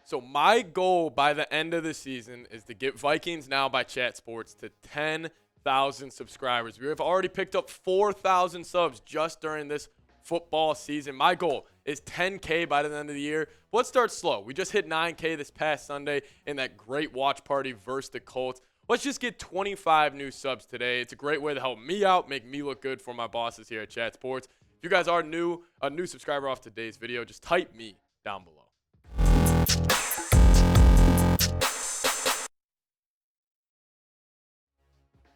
So my goal by the end of the season is to get Vikings Now by Chat Sports to 10,000 subscribers. We have already picked up 4,000 subs just during this football season. My goal is 10K by the end of the year. Let's start slow. We just hit 9K this past Sunday in that great watch party versus the Colts. Let's just get 25 new subs today. It's a great way to help me out, make me look good for my bosses here at Chat Sports. If you guys are new, a new subscriber off today's video, just type me down below.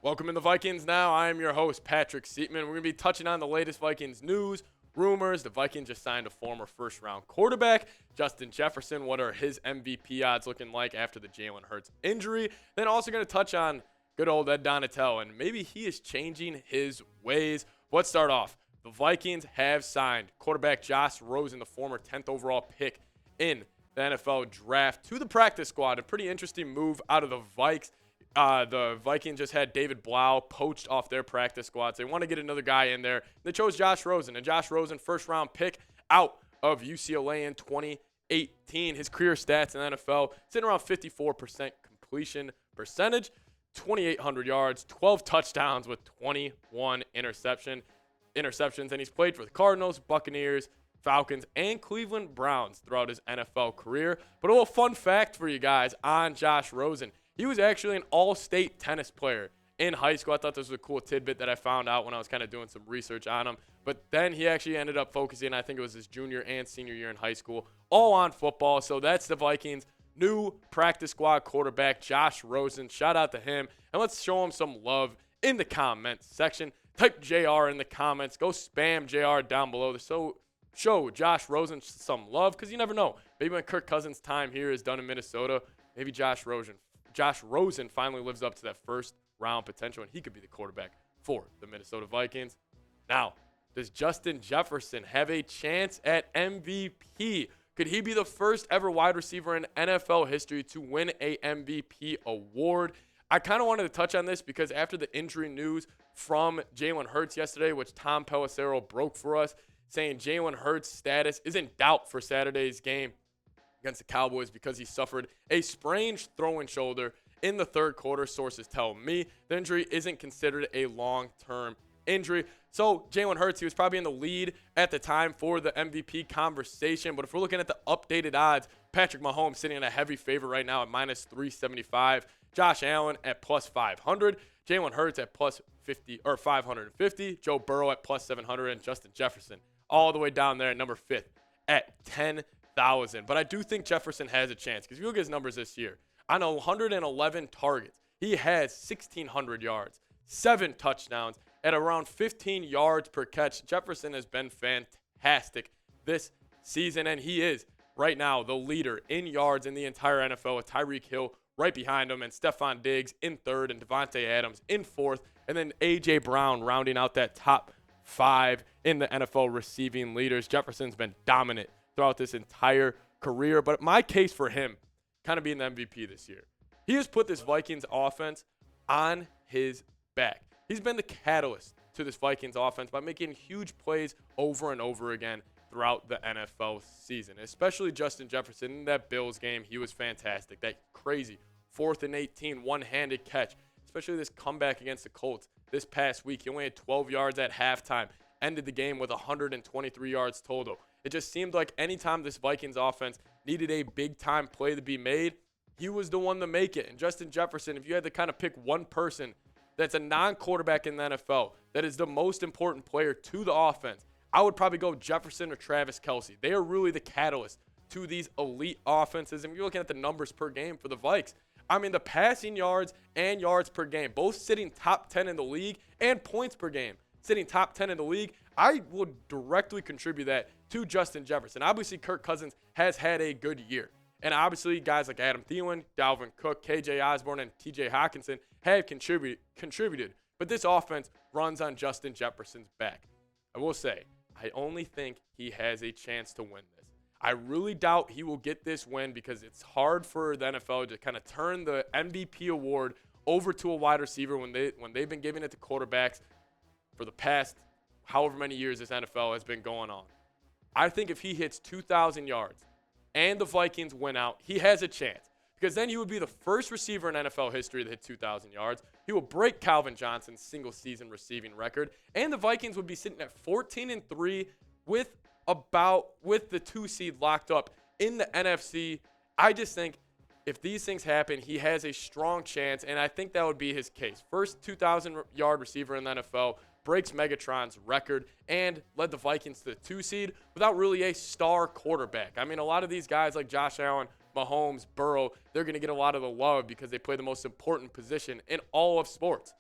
Welcome in the Vikings Now. I am your host, Patrick Seatman. We're going to be touching on the latest Vikings news, rumors. The Vikings just signed a former first-round quarterback, Justin Jefferson. What are his MVP odds looking like after the Jalen Hurts injury? Then also going to touch on good old Ed Donatel, and maybe he is changing his ways. Let's start off. The Vikings have signed quarterback Josh Rosen, the former 10th overall pick in the NFL draft, to the practice squad. A pretty interesting move out of the Vikes. The Vikings just had David Blough poached off their practice squad. So they want to get another guy in there. They chose Josh Rosen. And Josh Rosen, first-round pick out of UCLA in 2018. His career stats in the NFL, sitting around 54% completion percentage, 2,800 yards, 12 touchdowns with 21 interceptions. And he's played for the Cardinals, Buccaneers, Falcons, and Cleveland Browns throughout his NFL career. But a little fun fact for you guys on Josh Rosen. He was actually an all-state tennis player in high school. I thought this was a cool tidbit that I found out when I was kind of doing some research on him. But then he actually ended up focusing, I think it was his junior and senior year in high school, all on football. So that's the Vikings' new practice squad quarterback, Josh Rosen. Shout out to him. And let's show him some love in the comments section. Type JR in the comments. Go spam JR down below. So show Josh Rosen some love, because you never know. Maybe when Kirk Cousins' time here is done in Minnesota, maybe Josh Rosen finally lives up to that first-round potential, and he could be the quarterback for the Minnesota Vikings. Now, does Justin Jefferson have a chance at MVP? Could he be the first ever wide receiver in NFL history to win a MVP award? I kind of wanted to touch on this because after the injury news from Jalen Hurts yesterday, which Tom Pelissero broke for us, saying Jalen Hurts' status is in doubt for Saturday's game against the Cowboys because he suffered a sprained throwing shoulder in the third quarter. Sources tell me the injury isn't considered a long-term injury. So Jalen Hurts, he was probably in the lead at the time for the MVP conversation. But if we're looking at the updated odds, Patrick Mahomes sitting in a heavy favor right now at minus 375. Josh Allen at plus 500. Jalen Hurts at plus 50 or 550. Joe Burrow at plus 700. And Justin Jefferson all the way down there at number 5th at 10,000. But I do think Jefferson has a chance, because if you look at his numbers this year, on 111 targets, he has 1,600 yards, 7 touchdowns, at around 15 yards per catch. Jefferson has been fantastic this season, and he is right now the leader in yards in the entire NFL, with Tyreek Hill right behind him, and Stephon Diggs in third, and Devontae Adams in fourth, and then A.J. Brown rounding out that top 5 in the NFL receiving leaders. Jefferson's been dominant throughout this entire career. But my case for him kind of being the MVP this year, he has put this Vikings offense on his back. He's been the catalyst to this Vikings offense by making huge plays over and over again throughout the NFL season, especially Justin Jefferson in that Bills game. He was fantastic. That crazy 4th and 18 one-handed catch, especially this comeback against the Colts this past week. He only had 12 yards at halftime, ended the game with 123 yards total. It just seemed like anytime this Vikings offense needed a big-time play to be made, he was the one to make it. And Justin Jefferson, if you had to kind of pick one person that's a non-quarterback in the NFL that is the most important player to the offense, I would probably go Jefferson or Travis Kelce. They are really the catalyst to these elite offenses. And you're looking at the numbers per game for the Vikes. I mean, the passing yards and yards per game, both sitting top 10 in the league, and points per game sitting top 10 in the league. I would directly contribute that to Justin Jefferson. Obviously, Kirk Cousins has had a good year. And obviously, guys like Adam Thielen, Dalvin Cook, KJ Osborne, and TJ Hawkinson have contributed. But this offense runs on Justin Jefferson's back. I will say, I only think he has a chance to win this. I really doubt he will get this win, because it's hard for the NFL to kind of turn the MVP award over to a wide receiver when they've been giving it to quarterbacks for the past however many years this NFL has been going on. I think if he hits 2,000 yards and the Vikings win out, he has a chance. Because then he would be the first receiver in NFL history to hit 2,000 yards. He will break Calvin Johnson's single-season receiving record. And the Vikings would be sitting at 14-3 with the 2 seed locked up in the NFC. I just think if these things happen, he has a strong chance, and I think that would be his case. First 2,000-yard receiver in the NFL, breaks Megatron's record, and led the Vikings to the 2 seed without really a star quarterback. I mean, a lot of these guys like Josh Allen, Mahomes, Burrow, they're going to get a lot of the love because they play the most important position in all of sports.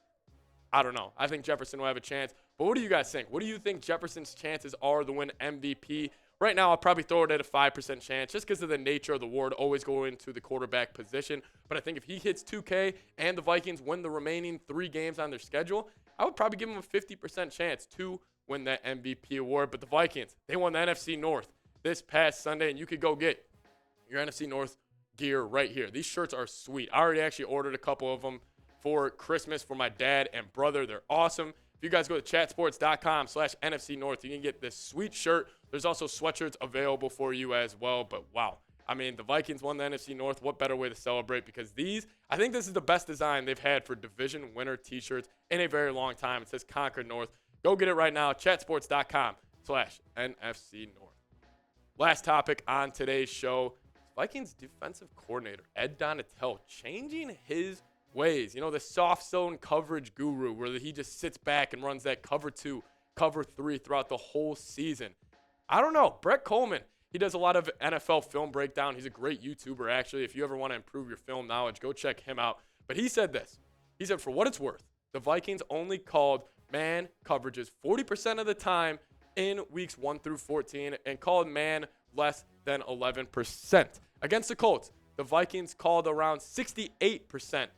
I don't know. I think Jefferson will have a chance. But what do you guys think? What do you think Jefferson's chances are to win MVP? Right now, I'll probably throw it at a 5% chance just because of the nature of the award, always going to the quarterback position. But I think if he hits 2K and the Vikings win the remaining 3 games on their schedule, I would probably give him a 50% chance to win that MVP award. But the Vikings, they won the NFC North this past Sunday, and you could go get your NFC North gear right here. These shirts are sweet. I already actually ordered a couple of them for Christmas for my dad and brother. They're awesome. If you guys go to chatsports.com/NFC North, you can get this sweet shirt. There's also sweatshirts available for you as well. But wow, I mean, the Vikings won the NFC North. What better way to celebrate? Because I think this is the best design they've had for division winner t-shirts in a very long time. It says Conquer North. Go get it right now. chatsports.com/NFC North. Last topic on today's show. Vikings defensive coordinator Ed Donatell changing his ways. You know, the soft zone coverage guru where he just sits back and runs that cover 2, cover 3 throughout the whole season. I don't know. Brett Coleman, he does a lot of NFL film breakdown. He's a great YouTuber, actually. If you ever want to improve your film knowledge, go check him out. But he said this. He said, for what it's worth, the Vikings only called man coverages 40% of the time in weeks 1 through 14 and called man less than 11%. Against the Colts, the Vikings called around 68%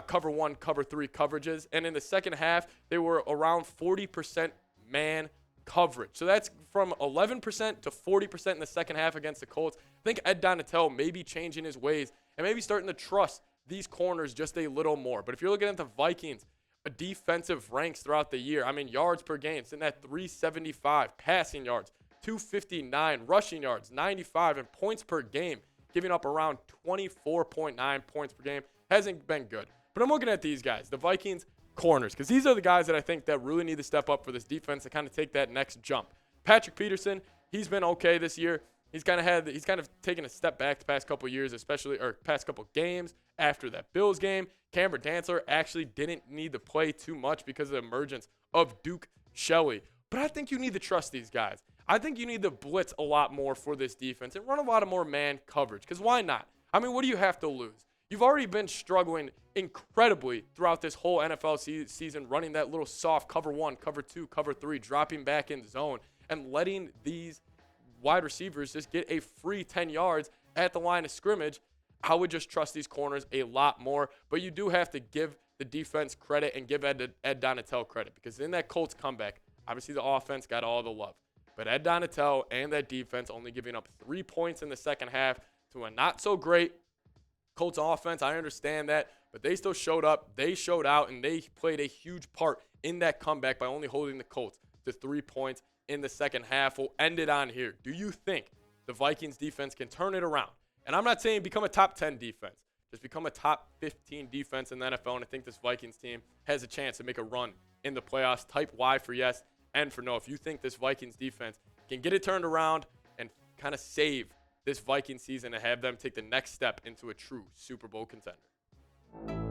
cover 1, cover 3 coverages. And in the second half, they were around 40% man coverage. So that's from 11% to 40% in the second half against the Colts. I think Ed Donatell may be changing his ways and maybe starting to trust these corners just a little more. But if you're looking at the Vikings, defensive ranks throughout the year, I mean, yards per game, sitting at 375, passing yards, 259, rushing yards, 95, and points per game, giving up around 24.9 points per game. Hasn't been good. But I'm looking at these guys, the Vikings corners, because these are the guys that I think that really need to step up for this defense to kind of take that next jump. Patrick Peterson, he's been okay this year. He's kind of taken a step back the past couple years, especially or past couple games after that Bills game. Cameron Dantzler actually didn't need to play too much because of the emergence of Duke Shelley. But I think you need to trust these guys. I think you need to blitz a lot more for this defense and run a lot of more man coverage. Because why not? I mean, what do you have to lose? You've already been struggling incredibly throughout this whole NFL season, running that little soft cover 1, cover 2, cover 3, dropping back in zone, and letting these wide receivers just get a free 10 yards at the line of scrimmage. I would just trust these corners a lot more. But you do have to give the defense credit and give Ed Donatell credit. Because in that Colts comeback, obviously the offense got all the love. But Ed Donatell and that defense only giving up 3 points in the second half to a not-so-great Colts offense. I understand that. But they still showed up. They showed out, and they played a huge part in that comeback by only holding the Colts to 3 points in the second half. We'll end it on here. Do you think the Vikings defense can turn it around? And I'm not saying become a top 10 defense. Just become a top 15 defense in the NFL. And I think this Vikings team has a chance to make a run in the playoffs. Type Y for yes and for no. If you think this Vikings defense can get it turned around and kind of save this Vikings season and have them take the next step into a true Super Bowl contender.